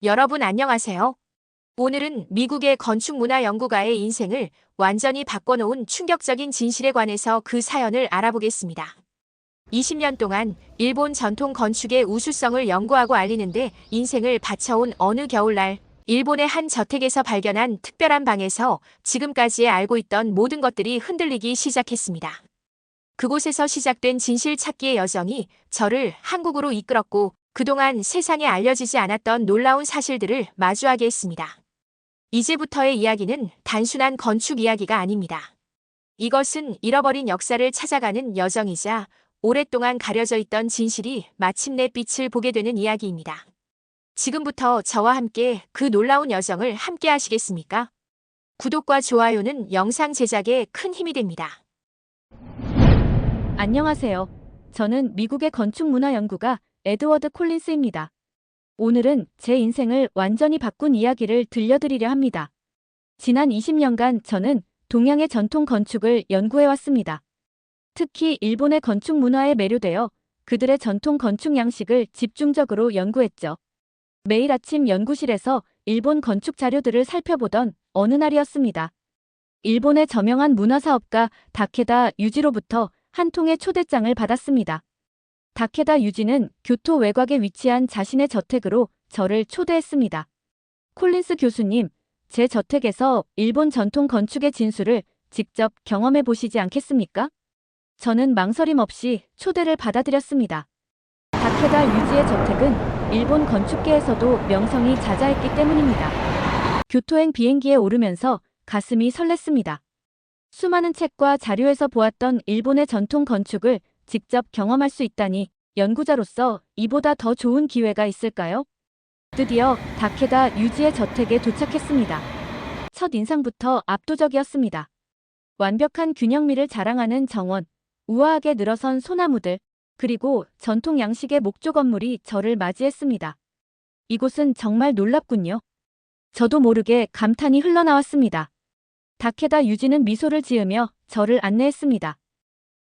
여러분 안녕하세요. 오늘은 미국의 건축문화 연구가의 인생을 완전히 바꿔놓은 충격적인 진실에 관해서 그 사연을 알아보겠습니다. 20년 동안 일본 전통 건축의 우수성을 연구하고 알리는데 인생을 바쳐온 어느 겨울날, 일본의 한 저택에서 발견한 특별한 방에서 지금까지 알고 있던 모든 것들이 흔들리기 시작했습니다. 그곳에서 시작된 진실 찾기의 여정이 저를 한국으로 이끌었고 그동안 세상에 알려지지 않았던 놀라운 사실들을 마주하게 했습니다. 이제부터의 이야기는 단순한 건축 이야기가 아닙니다. 이것은 잃어버린 역사를 찾아가는 여정이자 오랫동안 가려져 있던 진실이 마침내 빛을 보게 되는 이야기입니다. 지금부터 저와 함께 그 놀라운 여정을 함께 하시겠습니까? 구독과 좋아요는 영상 제작에 큰 힘이 됩니다. 안녕하세요. 저는 미국의 건축문화 연구가 에드워드 콜린스입니다. 오늘은 제 인생을 완전히 바꾼 이야기를 들려드리려 합니다. 지난 20년간 저는 동양의 전통 건축을 연구해왔습니다. 특히 일본의 건축 문화에 매료되어 그들의 전통 건축 양식을 집중적으로 연구했죠. 매일 아침 연구실에서 일본 건축 자료들을 살펴보던 어느 날이었습니다. 일본의 저명한 문화사업가 다케다 유지로부터 한 통의 초대장을 받았습니다. 다케다 유지는 교토 외곽에 위치한 자신의 저택으로 저를 초대했습니다. 콜린스 교수님, 제 저택에서 일본 전통 건축의 진수를 직접 경험해 보시지 않겠습니까? 저는 망설임 없이 초대를 받아들였습니다. 다케다 유지의 저택은 일본 건축계에서도 명성이 자자했기 때문입니다. 교토행 비행기에 오르면서 가슴이 설렜습니다. 수많은 책과 자료에서 보았던 일본의 전통 건축을 직접 경험할 수 있다니 연구자로서 이보다 더 좋은 기회가 있을까요? 드디어 다케다 유지의 저택에 도착했습니다. 첫 인상부터 압도적이었습니다. 완벽한 균형미를 자랑하는 정원, 우아하게 늘어선 소나무들, 그리고 전통 양식의 목조 건물이 저를 맞이했습니다. 이곳은 정말 놀랍군요. 저도 모르게 감탄이 흘러나왔습니다. 다케다 유지는 미소를 지으며 저를 안내했습니다.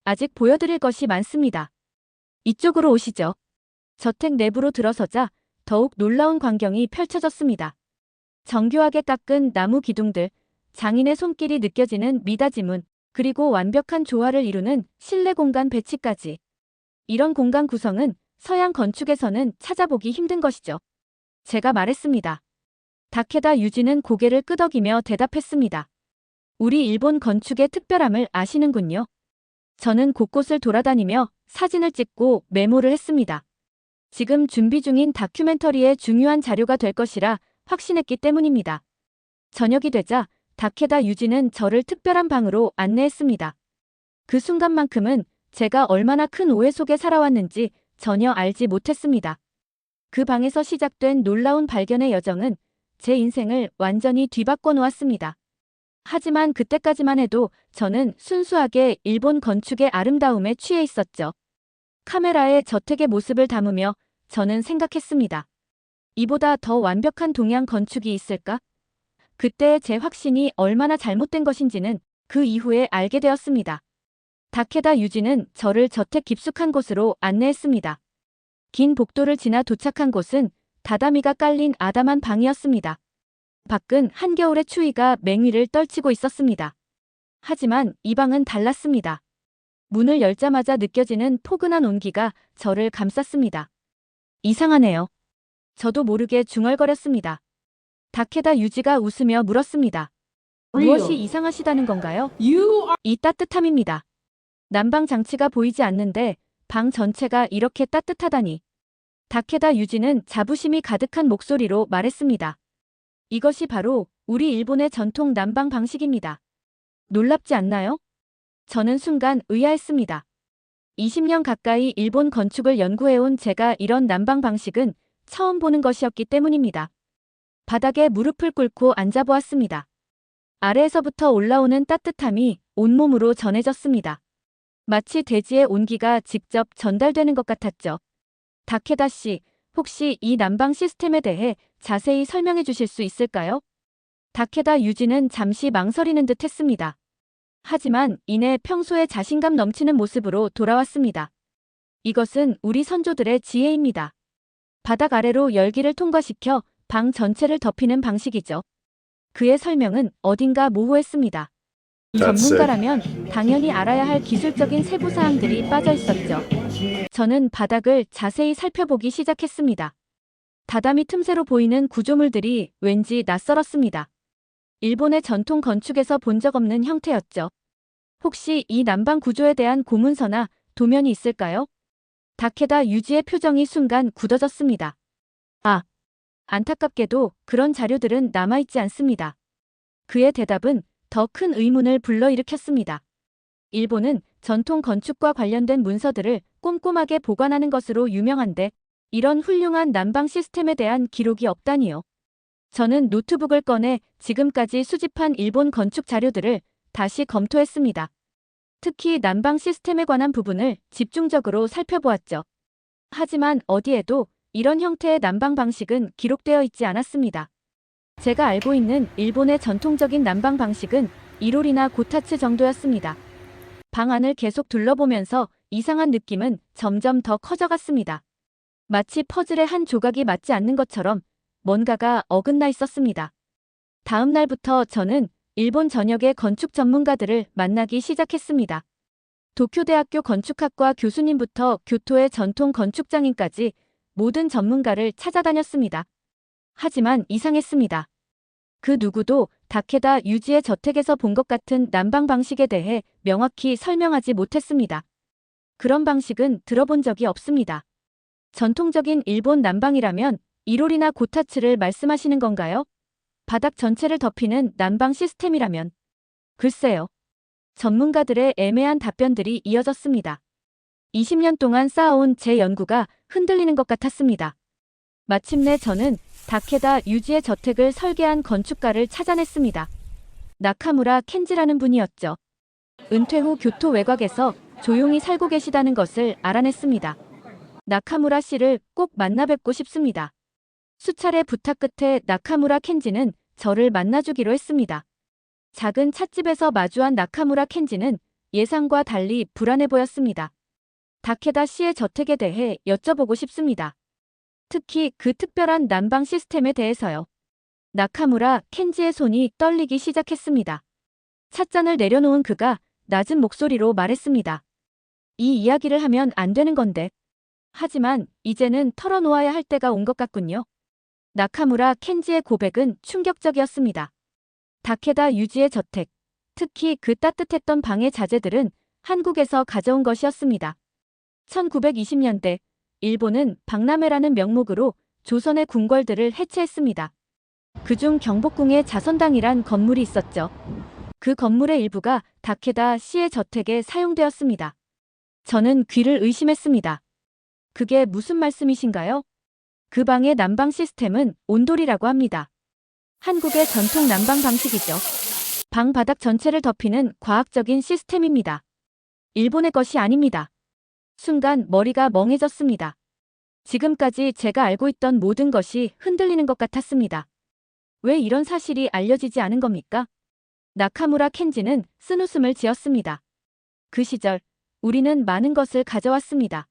아직 보여드릴 것이 많습니다. 이쪽으로 오시죠. 저택 내부로 들어서자 더욱 놀라운 광경이 펼쳐졌습니다. 정교하게 깎은 나무 기둥들, 장인의 손길이 느껴지는 미닫이문, 그리고 완벽한 조화를 이루는 실내 공간 배치까지. 이런 공간 구성은 서양 건축에서는 찾아보기 힘든 것이죠. 제가 말했습니다. 다케다 유지는 고개를 끄덕이며 대답했습니다. 우리 일본 건축의 특별함을 아시는군요. 저는 곳곳을 돌아다니며 사진을 찍고 메모를 했습니다. 지금 준비 중인 다큐멘터리의 중요한 자료가 될 것이라 확신했기 때문입니다. 저녁이 되자 다케다 유지는 저를 특별한 방으로 안내했습니다. 그 순간만큼은 제가 얼마나 큰 오해 속에 살아왔는지 전혀 알지 못했습니다. 그 방에서 시작된 놀라운 발견의 여정은 제 인생을 완전히 뒤바꿔 놓았습니다. 하지만 그때까지만 해도 저는 순수하게 일본 건축의 아름다움에 취해 있었죠. 카메라에 저택의 모습을 담으며 저는 생각했습니다. 이보다 더 완벽한 동양 건축이 있을까? 그때의 제 확신이 얼마나 잘못된 것인지는 그 이후에 알게 되었습니다. 다케다 유지는 저를 저택 깊숙한 곳으로 안내했습니다. 긴 복도를 지나 도착한 곳은 다다미가 깔린 아담한 방이었습니다. 밖은 한겨울의 추위가 맹위를 떨치고 있었습니다. 하지만 이 방은 달랐습니다. 문을 열자마자 느껴지는 포근한 온기가 저를 감쌌습니다. 이상하네요. 저도 모르게 중얼거렸습니다. 다케다 유지가 웃으며 물었습니다. 무엇이 이상하시다는 건가요? 이 따뜻함입니다. 난방 장치가 보이지 않는데 방 전체가 이렇게 따뜻하다니. 다케다 유지는 자부심이 가득한 목소리로 말했습니다. 이것이 바로 우리 일본의 전통 난방 방식입니다. 놀랍지 않나요? 저는 순간 의아했습니다. 20년 가까이 일본 건축을 연구해온 제가 이런 난방 방식은 처음 보는 것이었기 때문입니다. 바닥에 무릎을 꿇고 앉아보았습니다. 아래에서부터 올라오는 따뜻함이 온몸으로 전해졌습니다. 마치 대지의 온기가 직접 전달되는 것 같았죠. 다케다 씨, 혹시 이 난방 시스템에 대해 자세히 설명해 주실 수 있을까요? 다케다 유지는 잠시 망설이는 듯 했습니다. 하지만 이내 평소에 자신감 넘치는 모습으로 돌아왔습니다. 이것은 우리 선조들의 지혜입니다. 바닥 아래로 열기를 통과시켜 방 전체를 덮이는 방식이죠. 그의 설명은 어딘가 모호했습니다. 전문가라면 당연히 알아야 할 기술적인 세부 사항들이 빠져 있었죠. 저는 바닥을 자세히 살펴보기 시작했습니다. 다다미 틈새로 보이는 구조물들이 왠지 낯설었습니다. 일본의 전통 건축에서 본 적 없는 형태였죠. 혹시 이 난방 구조에 대한 고문서나 도면이 있을까요? 다케다 유지의 표정이 순간 굳어졌습니다. 아, 안타깝게도 그런 자료들은 남아있지 않습니다. 그의 대답은 더 큰 의문을 불러일으켰습니다. 일본은 전통 건축과 관련된 문서들을 꼼꼼하게 보관하는 것으로 유명한데 이런 훌륭한 난방 시스템에 대한 기록이 없다니요. 저는 노트북을 꺼내 지금까지 수집한 일본 건축 자료들을 다시 검토했습니다. 특히 난방 시스템에 관한 부분을 집중적으로 살펴보았죠. 하지만 어디에도 이런 형태의 난방 방식은 기록되어 있지 않았습니다. 제가 알고 있는 일본의 전통적인 난방 방식은 이로리나 고타츠 정도였습니다. 방 안을 계속 둘러보면서 이상한 느낌은 점점 더 커져갔습니다. 마치 퍼즐의 한 조각이 맞지 않는 것처럼 뭔가가 어긋나 있었습니다. 다음 날부터 저는 일본 전역의 건축 전문가들을 만나기 시작했습니다. 도쿄대학교 건축학과 교수님부터 교토의 전통 건축장인까지 모든 전문가를 찾아다녔습니다. 하지만 이상했습니다. 그 누구도 다케다 유지의 저택에서 본 것 같은 난방 방식에 대해 명확히 설명하지 못했습니다. 그런 방식은 들어본 적이 없습니다. 전통적인 일본 난방이라면 이로리나 고타츠를 말씀하시는 건가요? 바닥 전체를 덮이는 난방 시스템이라면? 글쎄요. 전문가들의 애매한 답변들이 이어졌습니다. 20년 동안 쌓아온 제 연구가 흔들리는 것 같았습니다. 마침내 저는 다케다 유지의 저택을 설계한 건축가를 찾아냈습니다. 나카무라 켄지라는 분이었죠. 은퇴 후 교토 외곽에서 조용히 살고 계시다는 것을 알아냈습니다. 나카무라 씨를 꼭 만나 뵙고 싶습니다. 수차례 부탁 끝에 나카무라 켄지는 저를 만나주기로 했습니다. 작은 찻집에서 마주한 나카무라 켄지는 예상과 달리 불안해 보였습니다. 다케다 씨의 저택에 대해 여쭤보고 싶습니다. 특히 그 특별한 난방 시스템에 대해서요. 나카무라 켄지의 손이 떨리기 시작했습니다. 찻잔을 내려놓은 그가 낮은 목소리로 말했습니다. 이 이야기를 하면 안 되는 건데. 하지만 이제는 털어놓아야 할 때가 온 것 같군요. 나카무라 켄지의 고백은 충격적이었습니다. 다케다 유지의 저택, 특히 그 따뜻했던 방의 자재들은 한국에서 가져온 것이었습니다. 1920년대 일본은 박람회라는 명목으로 조선의 궁궐들을 해체했습니다. 그중 경복궁의 자선당이란 건물이 있었죠. 그 건물의 일부가 다케다 씨의 저택에 사용되었습니다. 저는 귀를 의심했습니다. 그게 무슨 말씀이신가요? 그 방의 난방 시스템은 온돌이라고 합니다. 한국의 전통 난방 방식이죠. 방 바닥 전체를 덮이는 과학적인 시스템입니다. 일본의 것이 아닙니다. 순간 머리가 멍해졌습니다. 지금까지 제가 알고 있던 모든 것이 흔들리는 것 같았습니다. 왜 이런 사실이 알려지지 않은 겁니까? 나카무라 켄지는 쓴웃음을 지었습니다. 그 시절 우리는 많은 것을 가져왔습니다.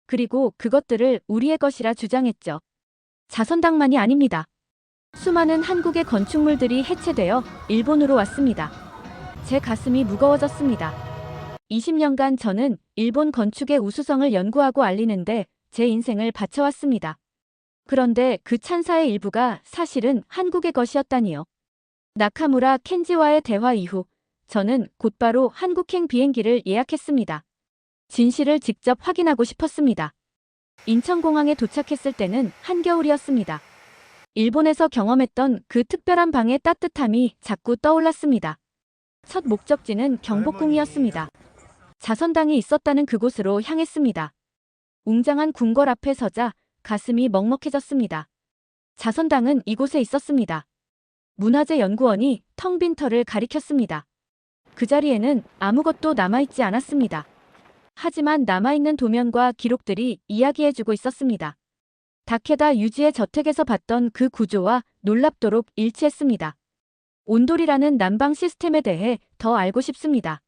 그리고 그것들을 우리의 것이라 주장했죠. 자선당만이 아닙니다. 수많은 한국의 건축물들이 해체되어 일본으로 왔습니다. 제 가슴이 무거워졌습니다. 20년간 저는 일본 건축의 우수성을 연구하고 알리는데 제 인생을 바쳐왔습니다. 그런데 그 찬사의 일부가 사실은 한국의 것이었다니요. 나카무라 켄지와의 대화 이후 저는 곧바로 한국행 비행기를 예약했습니다. 진실을 직접 확인하고 싶었습니다. 인천공항에 도착했을 때는 한겨울이었습니다. 일본에서 경험했던 그 특별한 방의 따뜻함이 자꾸 떠올랐습니다. 첫 목적지는 경복궁이었습니다. 자선당이 있었다는 그곳으로 향했습니다. 웅장한 궁궐 앞에 서자 가슴이 먹먹해졌습니다. 자선당은 이곳에 있었습니다. 문화재연구원이 텅 빈 털을 가리켰습니다. 그 자리에는 아무것도 남아있지 않았습니다. 하지만 남아있는 도면과 기록들이 이야기해주고 있었습니다. 다케다 유지의 저택에서 봤던 그 구조와 놀랍도록 일치했습니다. 온돌이라는 난방 시스템에 대해 더 알고 싶습니다.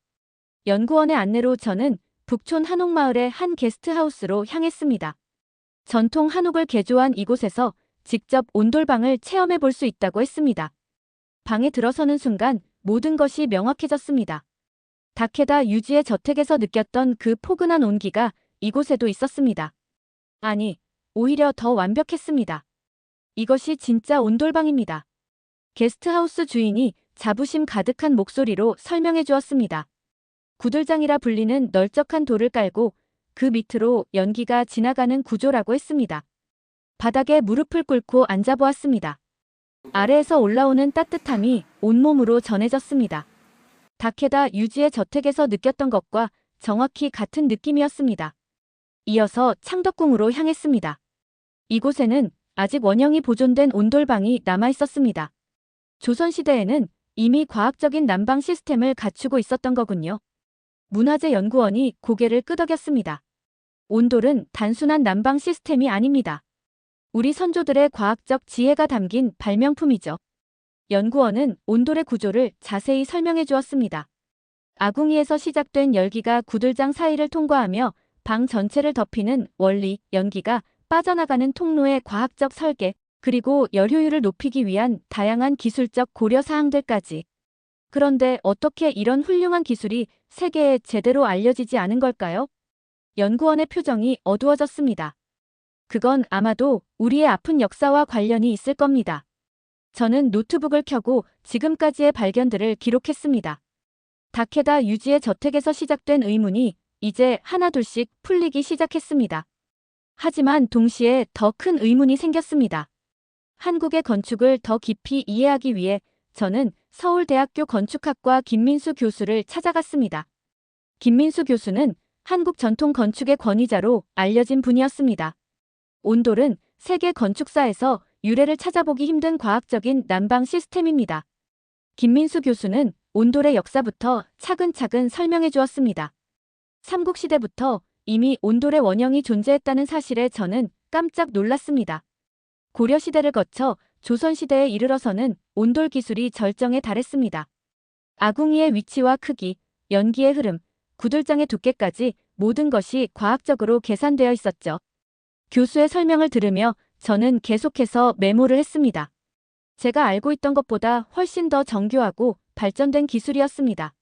연구원의 안내로 저는 북촌 한옥마을의 한 게스트하우스로 향했습니다. 전통 한옥을 개조한 이곳에서 직접 온돌방을 체험해 볼 수 있다고 했습니다. 방에 들어서는 순간 모든 것이 명확해졌습니다. 다케다 유지의 저택에서 느꼈던 그 포근한 온기가 이곳에도 있었습니다. 아니, 오히려 더 완벽했습니다. 이것이 진짜 온돌방입니다. 게스트하우스 주인이 자부심 가득한 목소리로 설명해 주었습니다. 구들장이라 불리는 널쩍한 돌을 깔고 그 밑으로 연기가 지나가는 구조라고 했습니다. 바닥에 무릎을 꿇고 앉아보았습니다. 아래에서 올라오는 따뜻함이 온몸으로 전해졌습니다. 다케다 유지의 저택에서 느꼈던 것과 정확히 같은 느낌이었습니다. 이어서 창덕궁으로 향했습니다. 이곳에는 아직 원형이 보존된 온돌방이 남아 있었습니다. 조선시대에는 이미 과학적인 난방 시스템을 갖추고 있었던 거군요. 문화재연구원이 고개를 끄덕였습니다. 온돌은 단순한 난방 시스템이 아닙니다. 우리 선조들의 과학적 지혜가 담긴 발명품이죠. 연구원은 온돌의 구조를 자세히 설명해 주었습니다. 아궁이에서 시작된 열기가 구들장 사이를 통과하며 방 전체를 덮이는 원리, 연기가 빠져나가는 통로의 과학적 설계, 그리고 열 효율을 높이기 위한 다양한 기술적 고려 사항들까지. 그런데 어떻게 이런 훌륭한 기술이 세계에 제대로 알려지지 않은 걸까요? 연구원의 표정이 어두워졌습니다. 그건 아마도 우리의 아픈 역사와 관련이 있을 겁니다. 저는 노트북을 켜고 지금까지의 발견들을 기록했습니다. 다케다 유지의 저택에서 시작된 의문이 이제 하나둘씩 풀리기 시작했습니다. 하지만 동시에 더 큰 의문이 생겼습니다. 한국의 건축을 더 깊이 이해하기 위해 저는 서울대학교 건축학과 김민수 교수를 찾아갔습니다. 김민수 교수는 한국 전통 건축의 권위자로 알려진 분이었습니다. 온돌은 세계 건축사에서 유래를 찾아보기 힘든 과학적인 난방 시스템입니다. 김민수 교수는 온돌의 역사부터 차근차근 설명해 주었습니다. 삼국시대부터 이미 온돌의 원형이 존재했다는 사실에 저는 깜짝 놀랐습니다. 고려시대를 거쳐 조선시대에 이르러서는 온돌 기술이 절정에 달했습니다. 아궁이의 위치와 크기, 연기의 흐름, 구들장의 두께까지 모든 것이 과학적으로 계산되어 있었죠. 교수의 설명을 들으며 저는 계속해서 메모를 했습니다. 제가 알고 있던 것보다 훨씬 더 정교하고 발전된 기술이었습니다.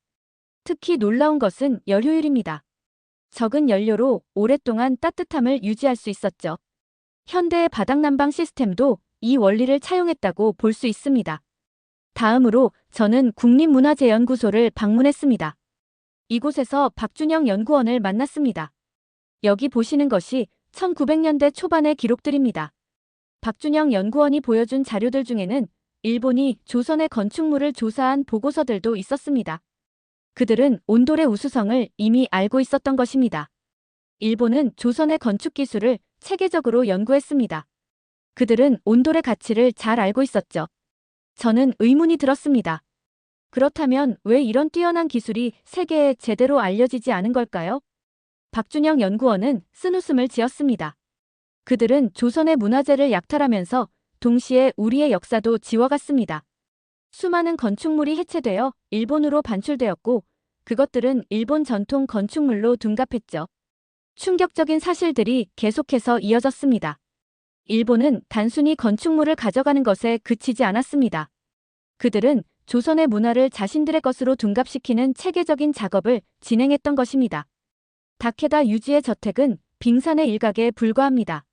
특히 놀라운 것은 열 효율입니다. 적은 연료로 오랫동안 따뜻함을 유지할 수 있었죠. 현대의 바닥난방 시스템도 이 원리를 차용했다고 볼 수 있습니다. 다음으로 저는 국립문화재연구소를 방문했습니다. 이곳에서 박준영 연구원을 만났습니다. 여기 보시는 것이 1900년대 초반의 기록들입니다. 박준영 연구원이 보여준 자료들 중에는 일본이 조선의 건축물을 조사한 보고서들도 있었습니다. 그들은 온돌의 우수성을 이미 알고 있었던 것입니다. 일본은 조선의 건축 기술을 체계적으로 연구했습니다. 그들은 온돌의 가치를 잘 알고 있었죠. 저는 의문이 들었습니다. 그렇다면 왜 이런 뛰어난 기술이 세계에 제대로 알려지지 않은 걸까요? 박준영 연구원은 쓴웃음을 지었습니다. 그들은 조선의 문화재를 약탈하면서 동시에 우리의 역사도 지워갔습니다. 수많은 건축물이 해체되어 일본으로 반출되었고 그것들은 일본 전통 건축물로 둔갑했죠. 충격적인 사실들이 계속해서 이어졌습니다. 일본은 단순히 건축물을 가져가는 것에 그치지 않았습니다. 그들은 조선의 문화를 자신들의 것으로 둔갑시키는 체계적인 작업을 진행했던 것입니다. 다케다 유지의 저택은 빙산의 일각에 불과합니다.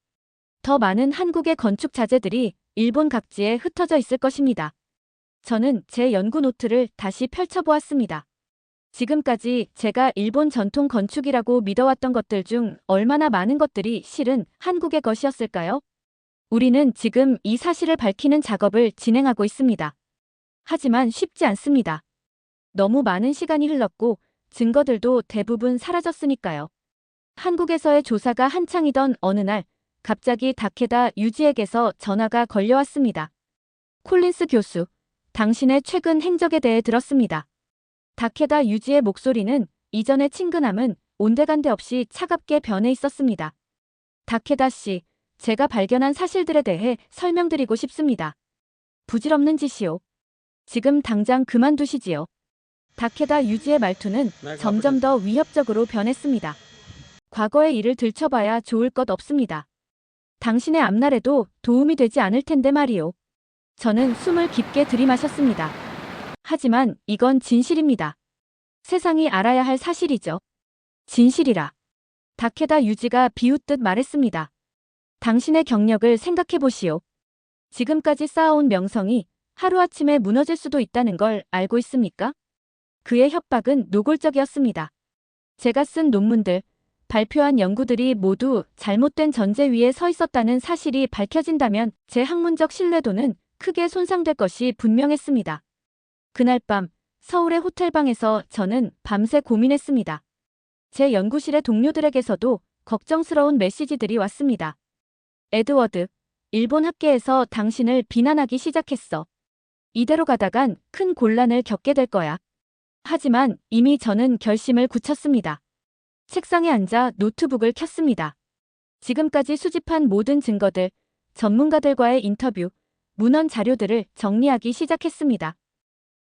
더 많은 한국의 건축 자재들이 일본 각지에 흩어져 있을 것입니다. 저는 제 연구 노트를 다시 펼쳐보았습니다. 지금까지 제가 일본 전통 건축이라고 믿어왔던 것들 중 얼마나 많은 것들이 실은 한국의 것이었을까요? 우리는 지금 이 사실을 밝히는 작업을 진행하고 있습니다. 하지만 쉽지 않습니다. 너무 많은 시간이 흘렀고 증거들도 대부분 사라졌으니까요. 한국에서의 조사가 한창이던 어느 날 갑자기 다케다 유지에게서 전화가 걸려왔습니다. 콜린스 교수, 당신의 최근 행적에 대해 들었습니다. 다케다 유지의 목소리는 이전의 친근함은 온데간데 없이 차갑게 변해 있었습니다. 다케다 씨, 제가 발견한 사실들에 대해 설명드리고 싶습니다. 부질없는 짓이요. 지금 당장 그만두시지요. 다케다 유지의 말투는 점점 더 위협적으로 변했습니다. 과거의 일을 들춰봐야 좋을 것 없습니다. 당신의 앞날에도 도움이 되지 않을 텐데 말이오. 저는 숨을 깊게 들이마셨습니다. 하지만 이건 진실입니다. 세상이 알아야 할 사실이죠. 진실이라. 다케다 유지가 비웃듯 말했습니다. 당신의 경력을 생각해 보시오. 지금까지 쌓아온 명성이 하루아침에 무너질 수도 있다는 걸 알고 있습니까? 그의 협박은 노골적이었습니다. 제가 쓴 논문들, 발표한 연구들이 모두 잘못된 전제 위에 서 있었다는 사실이 밝혀진다면 제 학문적 신뢰도는 크게 손상될 것이 분명했습니다. 그날 밤 서울의 호텔방에서 저는 밤새 고민했습니다. 제 연구실의 동료들에게서도 걱정스러운 메시지들이 왔습니다. 에드워드, 일본 학계에서 당신을 비난하기 시작했어. 이대로 가다간 큰 곤란을 겪게 될 거야. 하지만 이미 저는 결심을 굳혔습니다. 책상에 앉아 노트북을 켰습니다. 지금까지 수집한 모든 증거들, 전문가들과의 인터뷰, 문헌 자료들을 정리하기 시작했습니다.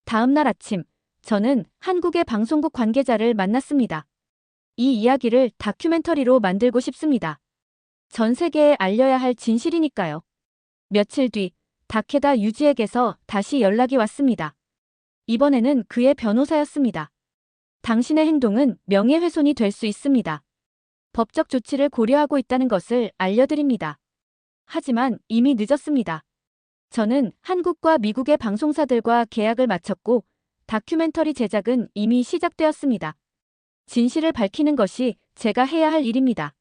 다음 날 아침, 저는 한국의 방송국 관계자를 만났습니다. 이 이야기를 다큐멘터리로 만들고 싶습니다. 전 세계에 알려야 할 진실이니까요. 며칠 뒤, 다케다 유지에게서 다시 연락이 왔습니다. 이번에는 그의 변호사였습니다. 당신의 행동은 명예훼손이 될 수 있습니다. 법적 조치를 고려하고 있다는 것을 알려드립니다. 하지만 이미 늦었습니다. 저는 한국과 미국의 방송사들과 계약을 마쳤고 다큐멘터리 제작은 이미 시작되었습니다. 진실을 밝히는 것이 제가 해야 할 일입니다.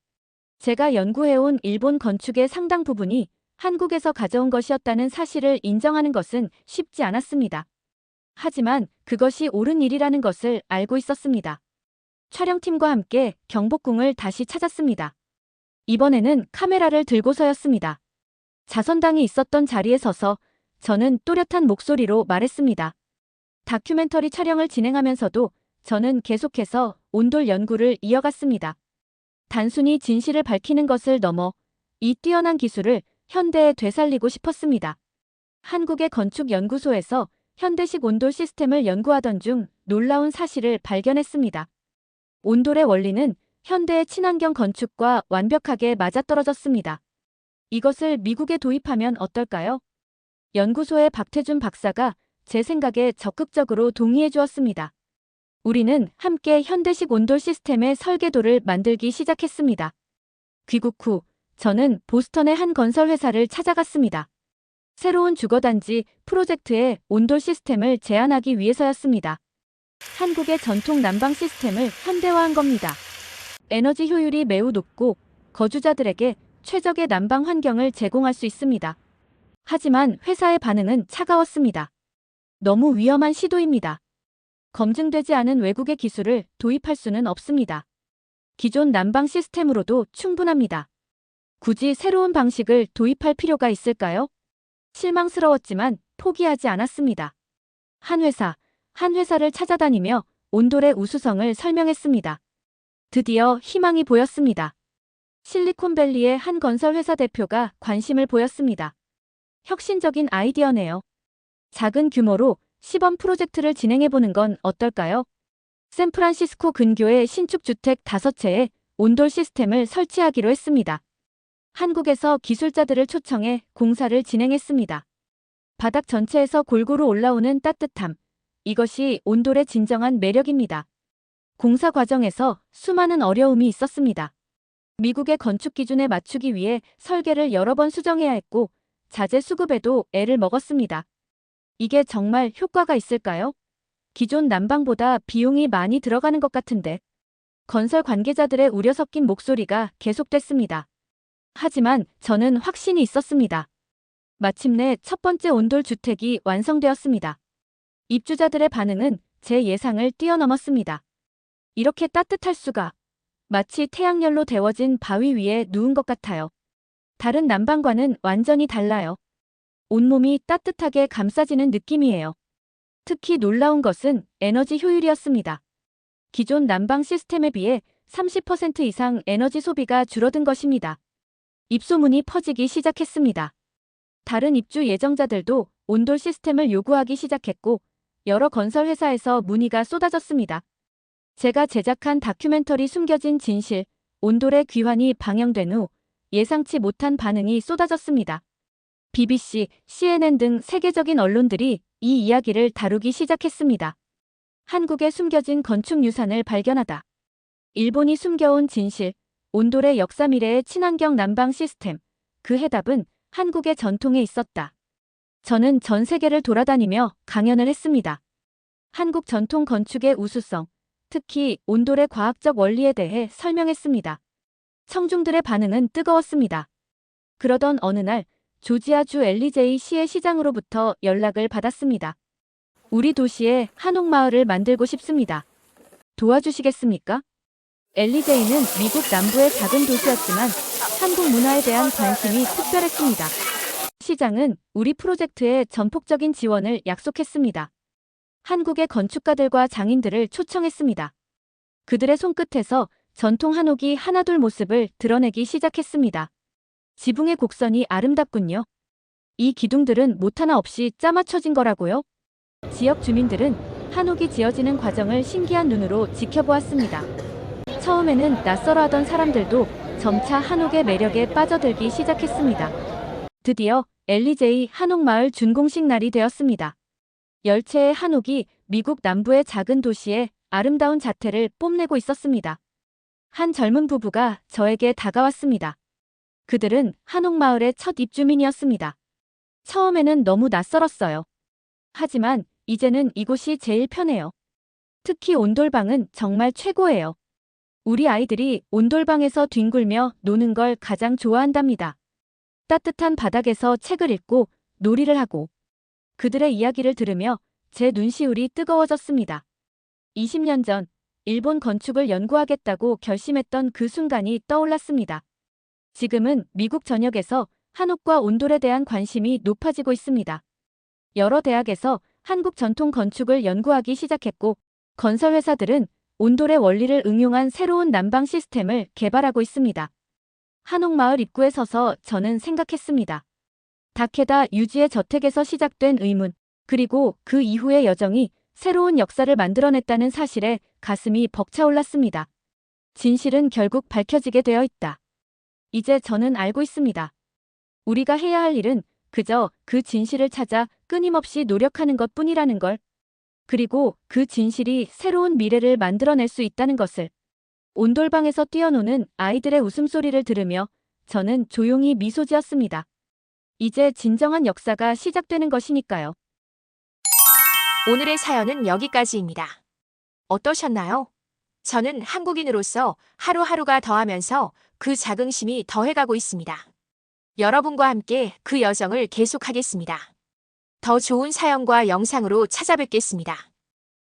제가 연구해온 일본 건축의 상당 부분이 한국에서 가져온 것이었다는 사실을 인정하는 것은 쉽지 않았습니다. 하지만 그것이 옳은 일이라는 것을 알고 있었습니다. 촬영팀과 함께 경복궁을 다시 찾았습니다. 이번에는 카메라를 들고서였습니다. 자선당이 있었던 자리에 서서 저는 또렷한 목소리로 말했습니다. 다큐멘터리 촬영을 진행하면서도 저는 계속해서 온돌 연구를 이어갔습니다. 단순히 진실을 밝히는 것을 넘어 이 뛰어난 기술을 현대에 되살리고 싶었습니다. 한국의 건축연구소에서 현대식 온돌 시스템을 연구하던 중 놀라운 사실을 발견했습니다. 온돌의 원리는 현대의 친환경 건축과 완벽하게 맞아떨어졌습니다. 이것을 미국에 도입하면 어떨까요? 연구소의 박태준 박사가 제 생각에 적극적으로 동의해 주었습니다. 우리는 함께 현대식 온돌 시스템의 설계도를 만들기 시작했습니다. 귀국 후 저는 보스턴의 한 건설회사를 찾아갔습니다. 새로운 주거단지 프로젝트의 온돌 시스템을 제안하기 위해서였습니다. 한국의 전통 난방 시스템을 현대화한 겁니다. 에너지 효율이 매우 높고 거주자들에게 최적의 난방 환경을 제공할 수 있습니다. 하지만 회사의 반응은 차가웠습니다. 너무 위험한 시도입니다. 검증되지 않은 외국의 기술을 도입할 수는 없습니다. 기존 난방 시스템으로도 충분합니다. 굳이 새로운 방식을 도입할 필요가 있을까요? 실망스러웠지만 포기하지 않았습니다. 한 회사를 찾아다니며 온돌의 우수성을 설명했습니다. 드디어 희망이 보였습니다. 실리콘밸리의 한 건설회사 대표가 관심을 보였습니다. 혁신적인 아이디어네요. 작은 규모로 시범 프로젝트를 진행해보는 건 어떨까요? 샌프란시스코 근교의 신축 주택 5채에 온돌 시스템을 설치하기로 했습니다. 한국에서 기술자들을 초청해 공사를 진행했습니다. 바닥 전체에서 골고루 올라오는 따뜻함. 이것이 온돌의 진정한 매력입니다. 공사 과정에서 수많은 어려움이 있었습니다. 미국의 건축 기준에 맞추기 위해 설계를 여러 번 수정해야 했고 자재 수급에도 애를 먹었습니다. 이게 정말 효과가 있을까요? 기존 난방보다 비용이 많이 들어가는 것 같은데. 건설 관계자들의 우려 섞인 목소리가 계속됐습니다. 하지만 저는 확신이 있었습니다. 마침내 첫 번째 온돌 주택이 완성되었습니다. 입주자들의 반응은 제 예상을 뛰어넘었습니다. 이렇게 따뜻할 수가. 마치 태양열로 데워진 바위 위에 누운 것 같아요. 다른 난방과는 완전히 달라요. 온몸이 따뜻하게 감싸지는 느낌이에요. 특히 놀라운 것은 에너지 효율이었습니다. 기존 난방 시스템에 비해 30% 이상 에너지 소비가 줄어든 것입니다. 입소문이 퍼지기 시작했습니다. 다른 입주 예정자들도 온돌 시스템을 요구하기 시작했고 여러 건설 회사에서 문의가 쏟아졌습니다. 제가 제작한 다큐멘터리 숨겨진 진실, 온돌의 귀환이 방영된 후 예상치 못한 반응이 쏟아졌습니다. BBC, CNN 등 세계적인 언론들이 이 이야기를 다루기 시작했습니다. 한국에 숨겨진 건축 유산을 발견하다. 일본이 숨겨온 진실, 온돌의 역사 미래의 친환경 난방 시스템. 그 해답은 한국의 전통에 있었다. 저는 전 세계를 돌아다니며 강연을 했습니다. 한국 전통 건축의 우수성, 특히 온돌의 과학적 원리에 대해 설명했습니다. 청중들의 반응은 뜨거웠습니다. 그러던 어느 날 조지아주 엘리제이 시의 시장으로부터 연락을 받았습니다. 우리 도시에 한옥마을을 만들고 싶습니다. 도와주시겠습니까? 엘리제이는 미국 남부의 작은 도시였지만 한국 문화에 대한 관심이 특별했습니다. 시장은 우리 프로젝트에 전폭적인 지원을 약속했습니다. 한국의 건축가들과 장인들을 초청했습니다. 그들의 손끝에서 전통 한옥이 하나둘 모습을 드러내기 시작했습니다. 지붕의 곡선이 아름답군요. 이 기둥들은 못 하나 없이 짜맞춰진 거라고요? 지역 주민들은 한옥이 지어지는 과정을 신기한 눈으로 지켜보았습니다. 처음에는 낯설어하던 사람들도 점차 한옥의 매력에 빠져들기 시작했습니다. 드디어 엘리제이 한옥마을 준공식 날이 되었습니다. 열채의 한옥이 미국 남부의 작은 도시에 아름다운 자태를 뽐내고 있었습니다. 한 젊은 부부가 저에게 다가왔습니다. 그들은 한옥마을의 첫 입주민이었습니다. 처음에는 너무 낯설었어요. 하지만 이제는 이곳이 제일 편해요. 특히 온돌방은 정말 최고예요. 우리 아이들이 온돌방에서 뒹굴며 노는 걸 가장 좋아한답니다. 따뜻한 바닥에서 책을 읽고 놀이를 하고 그들의 이야기를 들으며 제 눈시울이 뜨거워졌습니다. 20년 전 일본 건축을 연구하겠다고 결심했던 그 순간이 떠올랐습니다. 지금은 미국 전역에서 한옥과 온돌에 대한 관심이 높아지고 있습니다. 여러 대학에서 한국 전통 건축을 연구하기 시작했고 건설 회사들은 온돌의 원리를 응용한 새로운 난방 시스템을 개발하고 있습니다. 한옥마을 입구에 서서 저는 생각했습니다. 다케다 유지의 저택에서 시작된 의문, 그리고 그 이후의 여정이 새로운 역사를 만들어냈다는 사실에 가슴이 벅차올랐습니다. 진실은 결국 밝혀지게 되어 있다. 이제 저는 알고 있습니다. 우리가 해야 할 일은 그저 그 진실을 찾아 끊임없이 노력하는 것뿐이라는 걸. 그리고 그 진실이 새로운 미래를 만들어낼 수 있다는 것을. 온돌방에서 뛰어노는 아이들의 웃음소리를 들으며 저는 조용히 미소 지었습니다. 이제 진정한 역사가 시작되는 것이니까요. 오늘의 사연은 여기까지입니다. 어떠셨나요? 저는 한국인으로서 하루하루가 더하면서 그 자긍심이 더해가고 있습니다. 여러분과 함께 그 여정을 계속하겠습니다. 더 좋은 사연과 영상으로 찾아뵙겠습니다.